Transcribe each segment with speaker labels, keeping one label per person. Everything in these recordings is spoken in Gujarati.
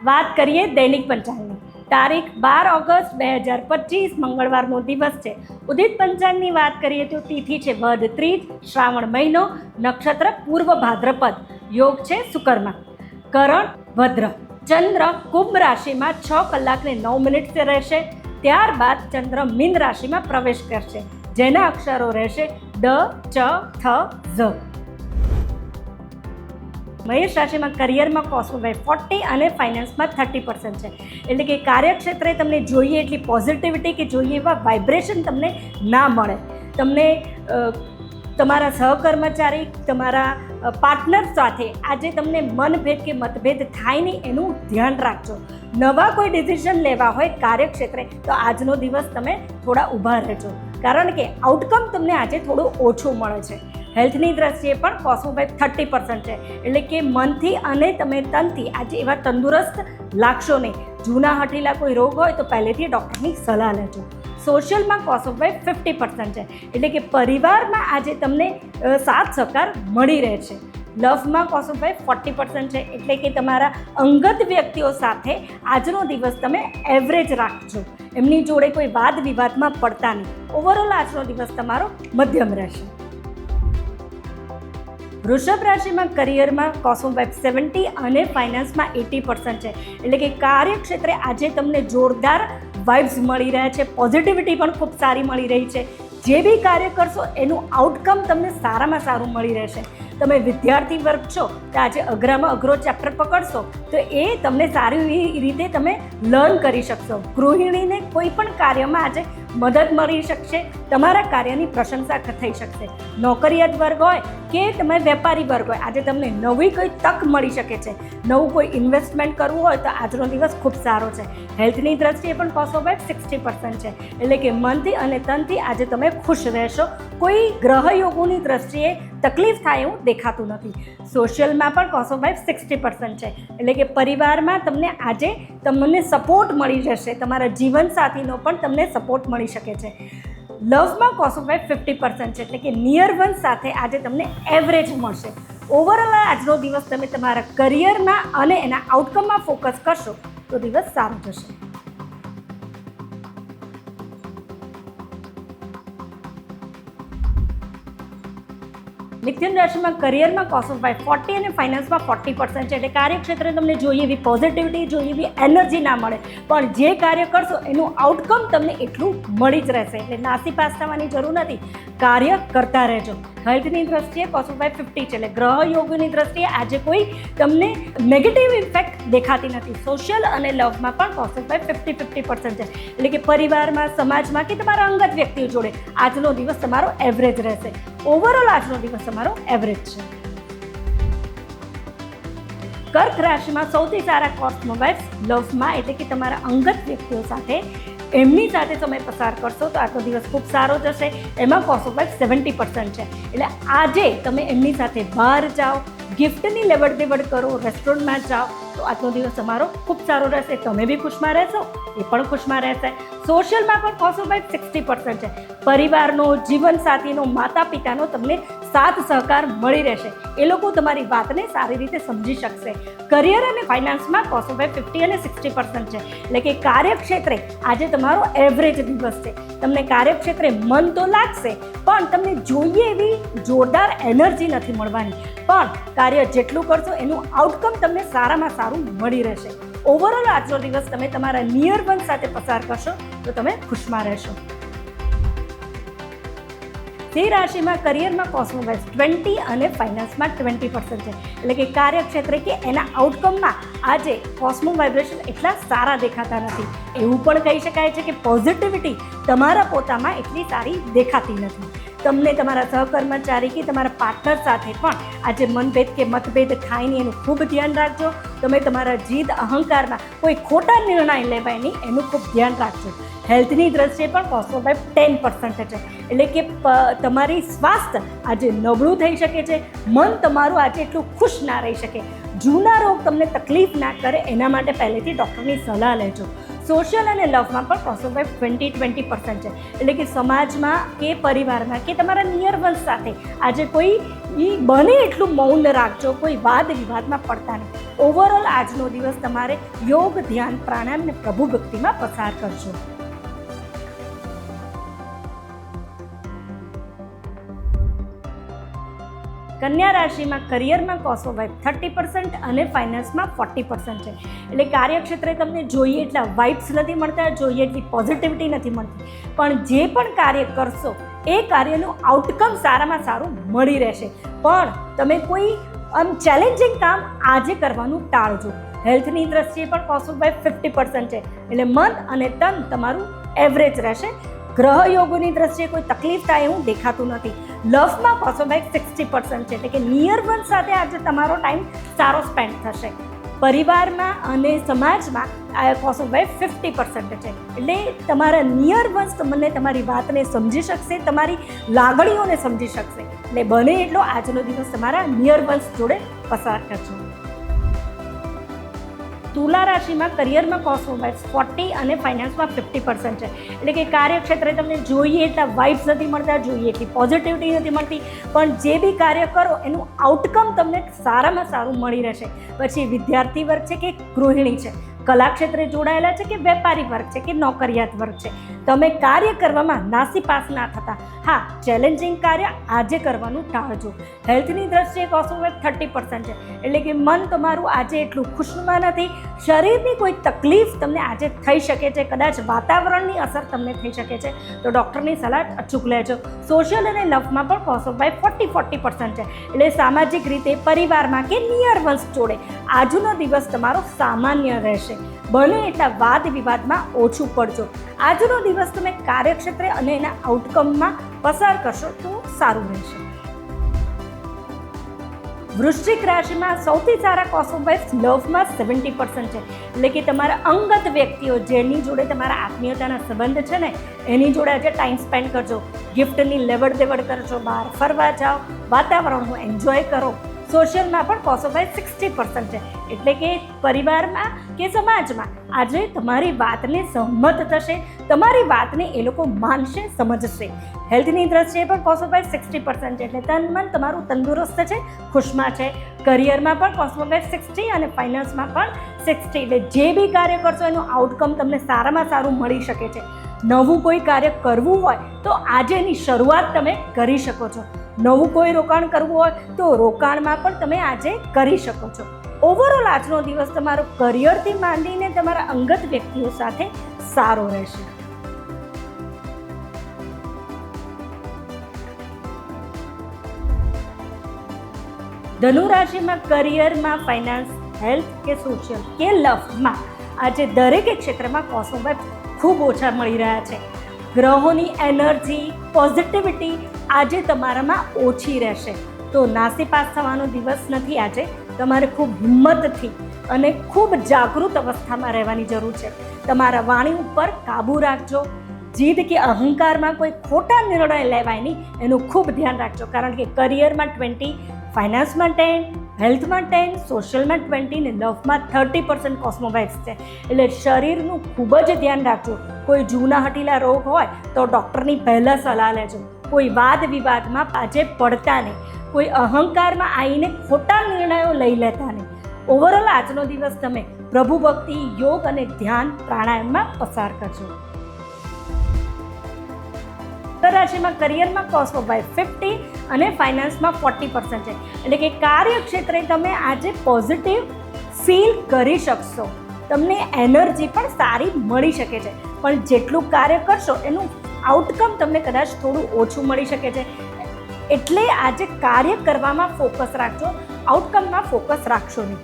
Speaker 1: વાત કરીએ દૈનિક પંચાંગની. તારીખ 12 ઓગસ્ટ 2025 મંગળવારનો દિવસ છે. ઉદિત પંચાંગની વાત કરીએ તો તિથિ છે વદ ત્રીજ, શ્રાવણ મહિનો, નક્ષત્ર પૂર્વ ભાદ્રપદ, યોગ છે શુકરમાં, કરણ ભદ્ર. ચંદ્ર કુંભ રાશિમાં 6 કલાક ને 9 મિનિટ રહેશે. ત્યારબાદ ચંદ્ર મીન રાશિમાં પ્રવેશ કરશે, જેના અક્ષરો રહેશે ડ, ચ, થ, ઝ. મેષ રાશિમાં કરિયરમાં કોસ્મોવાઇફ 40 અને ફાઇનાન્સમાં 30% છે. એટલે કે કાર્યક્ષેત્રે તમને જોઈએ એટલી પોઝિટિવિટી કે જોઈએ એવા વાઇબ્રેશન તમને ના મળે. તમને તમારા સહકર્મચારી, તમારા પાર્ટનર સાથે આજે તમને મનભેદ કે મતભેદ થાય નહીં એનું ધ્યાન રાખજો. નવા કોઈ ડિસિઝન લેવા હોય કાર્યક્ષેત્રે તો આજનો દિવસ તમે થોડા ઊભા રહેજો, કારણ કે આઉટકમ તમને આજે થોડું ઓછું મળે છે. હેલ્થની દ્રષ્ટિએ પણ કોસ્મોવાઇફ 30% છે. એટલે કે મનથી અને તમે તનથી આજે એવા તંદુરસ્ત લાગશો નહીં. જૂના હઠીલા કોઈ રોગ હોય તો પહેલેથી ડૉક્ટરની સલાહ લેજો. સોશિયલમાં કોસ્મોવાઇફ 50% છે. એટલે કે પરિવારમાં આજે તમને સાથ સહકાર મળી રહે છે. લવમાં કોસ્મોવાઇફ 40% છે. એટલે કે તમારા અંગત વ્યક્તિઓ સાથે આજનો દિવસ તમે એવરેજ રાખજો. એમની જોડે કોઈ વાદ વિવાદમાં પડતા નહીં. ઓવરઓલ આજનો દિવસ તમારો મધ્યમ રહેશે. વૃષભ રાશિમાં કરિયરમાં કોસ્મોવાઇફ 70 અને ફાઇનાન્સમાં 80% છે. એટલે કે કાર્યક્ષેત્રે આજે તમને જોરદાર વાઇબ્સ મળી રહ્યા છે. પોઝિટિવિટી પણ ખૂબ સારી મળી રહી છે. જે બી કાર્ય કરશો એનું આઉટકમ તમને સારામાં સારું મળી રહેશે. તમે વિદ્યાર્થી વર્ગ છો તો આજે અઘરામાં અઘરો ચેપ્ટર પકડશો તો એ તમને સારી રીતે તમે લર્ન કરી શકશો. ગૃહિણીને કોઈ પણ કાર્યમાં આજે મદદ મળી શકશે. તમારા કાર્યની પ્રશંસા થઈ શકશે. નોકરિયાત વર્ગ હોય કે તમે વેપારી વર્ગ હોય, આજે તમને નવી કોઈ તક મળી શકે છે. નવું કોઈ ઇન્વેસ્ટમેન્ટ કરવું હોય તો આજનો દિવસ ખૂબ સારો છે. હેલ્થની દ્રષ્ટિએ પણ કોસ્મોવાઇફ 60% છે. એટલે કે મનથી અને તનથી આજે તમે ખુશ રહેશો. કોઈ ગ્રહયોગોની દ્રષ્ટિએ તકલીફ થાય એવું દેખાતું નથી. સોશિયલમાં પણ કોસ્મોવાઇફ 60% છે. એટલે કે પરિવારમાં આજે તમને સપોર્ટ મળી જશે. તમારા જીવનસાથીનો પણ તમને સપોર્ટ મળી શકે છે. લવમાં કોસ્મોવાઇફ 50% છે. એટલે કે નિયર વન સાથે આજે તમને એવરેજ મળશે. ઓવરઓલ આજનો દિવસ તમે તમારા કરિયરમાં અને એના આઉટકમમાં ફોકસ કરશો તો દિવસ સારો જશે. મિથુન રાશિમાં કરિયરમાં કોસ્મોવાઇફ 40 અને ફાઇનાન્સમાં 40% છે. એટલે કાર્યક્ષેત્રે તમને જોઈએ એવી પોઝિટિવિટી, જોઈએ એવી એનર્જી ના મળે, પણ જે કાર્ય કરશો એનું આઉટકમ તમને એટલું મળી જ રહેશે. એટલે નાસીપાસ થવાની જરૂર નથી. કાર્ય કરતા રહેજો. હેલ્થની દ્રષ્ટિએ કોસ્મોવાઇફ 50 છે. એટલે ગ્રહયોગની દ્રષ્ટિએ આજે કોઈ તમને નેગેટિવ ઇફેક્ટ દેખાતી નથી. સોશિયલ અને લવમાં પણ કોસ્મોવાઇફ 50-50% છે. એટલે કે પરિવારમાં, સમાજમાં કે તમારા અંગત વ્યક્તિઓ જોડે આજનો દિવસ તમારો એવરેજ રહેશે. ઓવરઓલ આજનો દિવસ તમારો એવરેજ છે. કર્ક રાશિમાં સૌથી સારા કોસ્મોવાઇફ લવમાં, એટલે કે તમારા અંગત વ્યક્તિઓ સાથે એમની સાથે સમય પસાર કરશો તો આજનો દિવસ ખૂબ સારો જશે. એમાં કોસ્મોવાઇફ 70% છે. એટલે આજે તમે એમની સાથે બહાર જાઓ, ગિફ્ટની લેવડ દેવડ કરો, રેસ્ટોરન્ટમાં જાઓ તો આજનો દિવસ તમારો ખૂબ સારો રહેશે. તમે બી ખુશમાં રહેશો, એ પણ ખુશમાં રહેશે. સોશિયલમાં પણ કોસ્મોવાઇફ 60% છે. પરિવારનો, જીવનસાથીનો, માતા પિતાનો તમને સાથ સહકાર મળી રહેશે. એ લોકો તમારી વાતને સારી રીતે સમજી શકશે. કરિયર અને ફાઇનાન્સમાં કોસ્મોવાઇફ 50 અને 60% છે. એટલે કે કાર્યક્ષેત્રે આજે તમારો એવરેજ દિવસ છે. તમને કાર્યક્ષેત્રે મન તો લાગશે, પણ તમને જોઈએ એવી જોરદાર એનર્જી નથી મળવાની. પણ કાર્ય જેટલું કરશો એનું આઉટકમ તમને સારામાં સારું મળી રહેશે. ઓવરઓલ આજનો દિવસ તમે તમારા નિયર વન સાથે પસાર કરશો તો તમે ખુશમાં રહેશો. સિંહ રાશિમાં કરિયરમાં કોસ્મોવાઇફ 20 અને ફાઇનાન્સમાં 20% છે. એટલે કે કાર્યક્ષેત્રે કે એના આઉટકમમાં આજે કોસ્મો વાઇબ્રેશન એટલા સારા દેખાતા નથી. એવું પણ કહી શકાય છે કે પોઝિટિવિટી તમારા પોતામાં એટલી સારી દેખાતી નથી. તમને તમારા સહકર્મચારી કે તમારા પાર્ટનર સાથે પણ આજે મનભેદ કે મતભેદ થાય નહીં એનું ખૂબ ધ્યાન રાખજો. તમે તમારા જીદ અહંકારમાં કોઈ ખોટા નિર્ણય લેવાય નહીં એનું ખૂબ ધ્યાન રાખજો. હેલ્થની દ્રષ્ટિએ પણ કોસ્મોવાઇફ 10% છે. એટલે કે તમારી સ્વાસ્થ્ય આજે નબળું થઈ શકે છે. મન તમારું આજે એટલું ખુશ ના રહી શકે. જૂના રોગ તમને તકલીફ ના કરે એના માટે પહેલેથી ડૉક્ટરની સલાહ લેજો. સોશિયલ અને લવમાં પણ કોસ્મોસ વાઇફ 20% છે. એટલે કે સમાજમાં કે પરિવારમાં કે તમારા નિયર વન્સ સાથે આજે કોઈ બને એટલું મૌન રાખજો, કોઈ વાદ વિવાદમાં પડતા નહીં. ઓવરઓલ આજનો દિવસ તમારે યોગ, ધ્યાન, પ્રાણાયામ અને પ્રભુ ભક્તિમાં પસાર કરજો. કન્યા રાશિમાં કરિયરમાં કોસ્મોસ વાઇફ 30% અને ફાઇનાન્સમાં 40% છે. એટલે કાર્યક્ષેત્રે તમને જોઈએ એટલા વાઇબ્સ નથી મળતા, જોઈએ એટલી પોઝિટિવિટી નથી મળતી, પણ જે પણ કાર્ય કરશો એ કાર્યનું આઉટકમ સારામાં સારું મળી રહેશે. પણ તમે કોઈ ચેલેન્જિંગ કામ આજે કરવાનું ટાળજો. હેલ્થની દ્રષ્ટિએ પણ કોસ્મોસ વાઇફ 50% છે. એટલે મન અને તન તમારું એવરેજ રહેશે. ગ્રહ યોગોની દ્રષ્ટિએ કોઈ તકલીફ થાય એવું દેખાતું નથી. લવમાં કોસ્મોસ વાઇફ 60% છે. એટલે કે નિયર વન સાથે આજે તમારો ટાઈમ સારો સ્પેન્ડ થશે. પરિવારમાં અને સમાજમાં કોસ્મોસ વાઇફ 50% છે. એટલે તમારા નિયર વન્સ તમને તમારી વાતને સમજી શકશે, તમારી લાગણીઓને સમજી શકશે. એટલે બને એટલો આજનો દિવસ તમારા નિયર વન્સ જોડે પસાર કરજો. તુલા રાશિમાં કરિયરમાં કોસ્મોસ વાઇફ 40 અને ફાઇનાન્સમાં 50% છે. એટલે કે કાર્યક્ષેત્રે તમને જોઈએ એટલા વાઇબ્સ નથી મળતા, જોઈએ એટલી પોઝિટિવિટી નથી મળતી, પણ જે બી કાર્ય કરો એનું આઉટકમ તમને સારામાં સારું મળી રહેશે. પછી વિદ્યાર્થી વર્ગ છે કે ગૃહિણી છે, કલાક્ષેત્રે જોડાયેલા છે કે વેપારી વર્ગ છે કે નોકરિયાત વર્ગ છે, તમે કાર્ય કરવામાં નાસીપાસ ના થતા. હા, ચેલેન્જિંગ કાર્ય આજે કરવાનું ટાળજો. હેલ્થની દ્રષ્ટિએ કોસ્મોસ વાઇફ 30% છે. એટલે કે મન તમારું આજે એટલું ખુશનુમા નથી, શરીરની કોઈ તકલીફ તમને આજે થઈ શકે છે, કદાચ વાતાવરણની અસર તમને થઈ શકે છે, તો ડૉક્ટરની સલાહ અચૂક લેજો. સોશિયલ અને લવમાં પણ કોસ્મોસ વાઇફ 40% છે. એટલે સામાજિક રીતે પરિવારમાં કે નિયર વન્સ જોડે આજનો દિવસ તમારો સામાન્ય રહેશે. બને એટલા વાદ વિવાદમાં ઓછું પડજો. આજનો દિવસ તમે કાર્યક્ષેત્રે અને એના આઉટકમમાં પસાર કરશો તો સારું રહેશે. વૃશ્ચિક રાશિમાં સૌથી સારા કોસ્મોસ વાઇફ લવમાં 70% છે. એટલે કે તમારા અંગત વ્યક્તિઓ જેની જોડે તમારા આત્મીયતાના સંબંધ છે ને એની જોડે આજે ટાઈમ સ્પેન્ડ કરજો. ગિફ્ટની લેવડ દેવડ કરજો, બહાર ફરવા જાઓ, વાતાવરણનું એન્જોય કરો. સોશિયલમાં પણ કોસ્મોસ વાઇફ 60% છે. એટલે કે પરિવારમાં કે સમાજમાં આજે તમારી વાતને સહમત થશે, તમારી વાતને એ લોકો માનશે, સમજશે. હેલ્થની દ્રષ્ટિએ પણ કોસ્મોસ વાઇફ 60% છે. એટલે તન મન તમારું તંદુરસ્ત છે, ખુશમાં છે. કરિયરમાં પણ કોસ્મોસ વાઇફ 60 અને ફાઇનાન્સમાં પણ 60. એટલે જે બી કાર્ય કરશો એનું આઉટકમ તમને સારામાં સારું મળી શકે છે. નવું કોઈ કાર્ય કરવું હોય તો આજે એની શરૂઆત તમે કરી શકો છો. નવું કોઈ રોકાણ કરવું હોય તો રોકાણમાં પણ તમે આજે કરી શકો છો. ઓવરઓલ આજનો દિવસ તમારો કરિયરથી માંડીને તમારા અંગત વ્યક્તિઓ સાથે સારો રહેશે. ધનુ રાશિમાં કરિયરમાં, ફાઇનાન્સ, હેલ્થ કે સોશિયલ કે લવમાં આજે દરેક ક્ષેત્રમાં કોસ્મોસ વાઇફ ખૂબ ઓછા મળી રહ્યા છે. ગ્રહોની એનર્જી, પોઝિટિવિટી આજે તમારામાં ઓછી રહેશે. તો નાસીપાસ થવાનો દિવસ નથી આજે. તમારે ખૂબ હિંમતથી અને ખૂબ જાગૃત અવસ્થામાં રહેવાની જરૂર છે. તમારા વાણી ઉપર કાબૂ રાખજો. જીદ કે અહંકારમાં કોઈ ખોટા નિર્ણય લેવાય નહીં એનું ખૂબ ધ્યાન રાખજો. કારણ કે કરિયરમાં 20, ફાઇનાન્સમાં 10, હેલ્થમાં 10, સોશિયલમાં 20 ને લવમાં 30% કોસ્મોસ વાઇફ છે. એટલે શરીરનું ખૂબ જ ધ્યાન રાખજો. કોઈ જૂના હટીલા રોગ હોય તો ડૉક્ટરની પહેલાં સલાહ લેજો. કોઈ વાદ વિવાદમાં આજે પડતા નહીં. કોઈ અહંકારમાં આવીને ખોટા નિર્ણયો લઈ લેતા નહીં. ઓવરઓલ આજનો દિવસ તમે પ્રભુ ભક્તિ, યોગ અને ધ્યાન, પ્રાણાયામમાં પસાર કરજો. મકર રાશિમાં કરિયરમાં કોસ્મોસ વાઇફ 50 અને ફાઇનાન્સમાં 40% છે. એટલે કે કાર્યક્ષેત્રે તમે આજે પોઝિટિવ ફીલ કરી શકશો. તમને એનર્જી પણ સારી મળી શકે છે, પણ જેટલું કાર્ય કરશો એનું આઉટકમ તમને કદાચ થોડું ઓછું મળી શકે છે. એટલે આજે કાર્ય કરવામાં ફોકસ રાખજો, આઉટકમમાં ફોકસ રાખશો નહીં.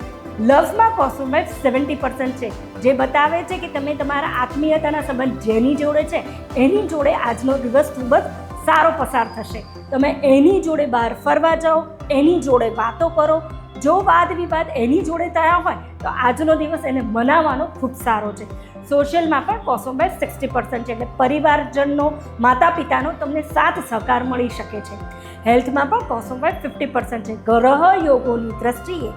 Speaker 1: લવમાં કોસ્મોસ વાઇફ 70% છે, જે બતાવે છે કે તમે તમારા આત્મીયતાના સંબંધ જેની જોડે છે એની જોડે આજનો દિવસ ખૂબ જ સારો પસાર થશે. તમે એની જોડે બહાર ફરવા જાઓ, એની જોડે વાતો કરો. જો વાદ વિવાદ એની જોડે થયા હોય તો આજનો દિવસ એને મનાવવાનો ખૂબ સારો છે. સોશિયલમાં પણ કોસ્મોસ વાઇફ 60% છે. એટલે પરિવારજનનો, માતા પિતાનો તમને સાથ સહકાર મળી શકે છે. હેલ્થમાં પણ કોસ્મોસ વાઇફ 50% છે. ગ્રહ યોગોની દ્રષ્ટિએ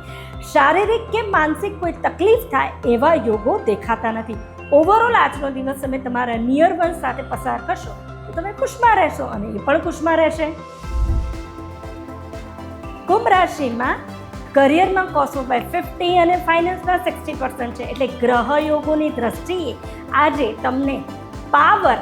Speaker 1: શારીરિક કે માનસિક કોઈ તકલીફ થાય એવા યોગો દેખાતા નથી. ઓવરઓલ આજનો દિવસ તમે તમારા નિયર વન સાથે પસાર કરશો તો તમે ખુશમાં રહેશો અને એ પણ ખુશમાં રહેશે. કુંભ રાશિમાં કરિયરમાં cosmo/50 અને ફાઇનાન્સમાં 60% છે. એટલે ગ્રહ યોગોની દ્રષ્ટિએ આજે તમને પાવર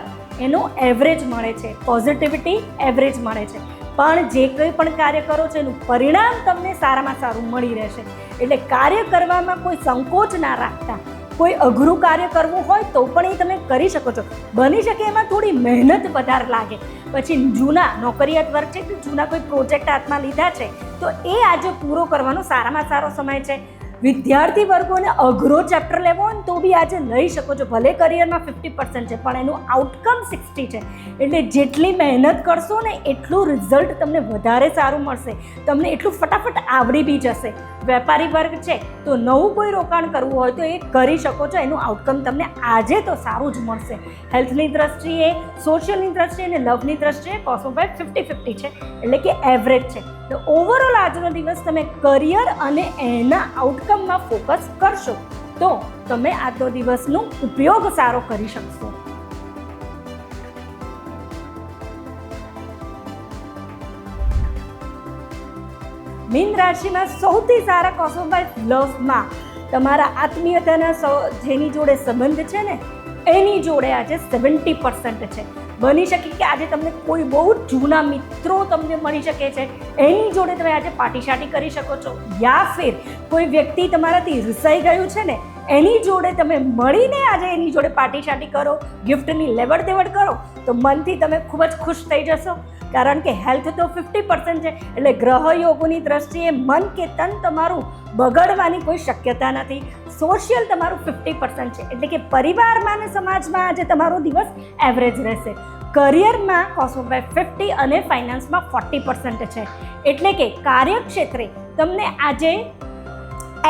Speaker 1: એનો એવરેજ મળે છે, પોઝિટિવિટી એવરેજ મળે છે. પણ જે કંઈ પણ કાર્ય કરો છો એનું પરિણામ તમને સારામાં સારું મળી રહેશે. એટલે કાર્ય કરવામાં કોઈ સંકોચ ના રાખતા. કોઈ અઘરું કાર્ય કરવું હોય તો પણ એ તમે કરી શકો છો. બની શકે એમાં થોડી મહેનત વધારે લાગે. પછી જૂના નોકરિયાત વર્ગ છે કે જૂના કોઈ પ્રોજેક્ટ હાથમાં લીધા છે તો એ આજે પૂરો કરવાનો સારામાં સારો સમય છે. વિદ્યાર્થી વર્ગોને અઘરો ચેપ્ટર લેવો હોય ને તો બી આજે લઈ શકો છો. ભલે કરિયરમાં 50% છે પણ એનું આઉટકમ 60 છે. એટલે જેટલી મહેનત કરશો ને એટલું રિઝલ્ટ તમને વધારે સારું મળશે. તમને એટલું ફટાફટ આવડી બી જશે. વેપારી વર્ગ છે તો નવું કોઈ રોકાણ કરવું હોય તો એ કરી શકો છો. એનું આઉટકમ તમને આજે તો સારું જ મળશે. હેલ્થની દ્રષ્ટિએ, સોશિયલની દ્રષ્ટિએ અને લવની દ્રષ્ટિએ cosmo/50 છે, એટલે કે એવરેજ છે. તો ઓવરઓલ આજનો દિવસ તમે કરિયર અને એના આઉટકમમાં ફોકસ કરશો તો તમે આજનો દિવસનો ઉપયોગ સારો કરી શકશો. મીન રાશિમાં સૌથી સારા cosmo/લવમાં તમારા આત્મીયતાના જેની જોડે સંબંધ છે ને એની જોડે આજે 70% છે. બની શકે કે આજે તમને કોઈ બહુ જૂના મિત્રો તમને મળી શકે છે, એની જોડે તમે આજે પાર્ટીશાટી કરી શકો છો. યા ફિર કોઈ વ્યક્તિ તમારાથી રિસાઈ ગયું છે ને એની જોડે તમે મળીને આજે એની જોડે પાર્ટીશાટી કરો, ગિફ્ટની લેવડ દેવડ કરો તો મનથી તમે ખૂબ જ ખુશ થઈ જશો. કારણ કે હેલ્થ તો 50% છે. એટલે ગ્રહ યોગોની દ્રષ્ટિએ મન કે તન તમારું બગડવાની કોઈ શક્યતા નથી. સોશિયલ તમારું 50% છે. એટલે કે પરિવારમાં અને સમાજમાં આજે તમારો દિવસ એવરેજ રહેશે. કરિયરમાં cosmo/50 અને ફાઇનાન્સમાં 40% છે. એટલે કે કાર્યક્ષેત્રે તમને આજે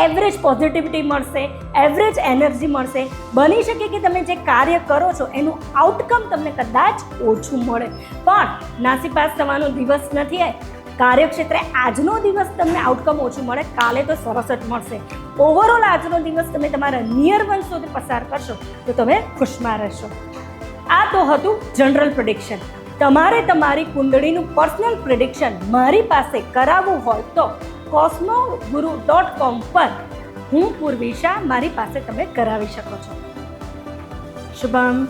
Speaker 1: એવરેજ પોઝિટિવિટી મળશે, એવરેજ એનર્જી મળશે. બની શકે કે તમે જે કાર્ય કરો છો એનું આઉટકમ તમને કદાચ ઓછું મળે પણ નાસીપાસ થવાનો દિવસ નથી. કાર્યક્ષેત્રે આજનો દિવસ તમને આઉટકમ ઓછું મળે, કાલે તો સરસ જ મળશે. ઓવરઓલ આજનો દિવસ તમે તમારા નિયર વન સુધી પસાર કરશો તો તમે ખુશમાં રહેશો. આ તો હતું જનરલ પ્રિડિક્શન. તમારે તમારી કુંડળીનું પર્સનલ પ્રિડિક્શન મારી પાસે કરાવવું હોય તો cosmoguru.com પર હું પૂર્વિશા મારી પાસે તમે કરાવી શકો છો. શુભમ.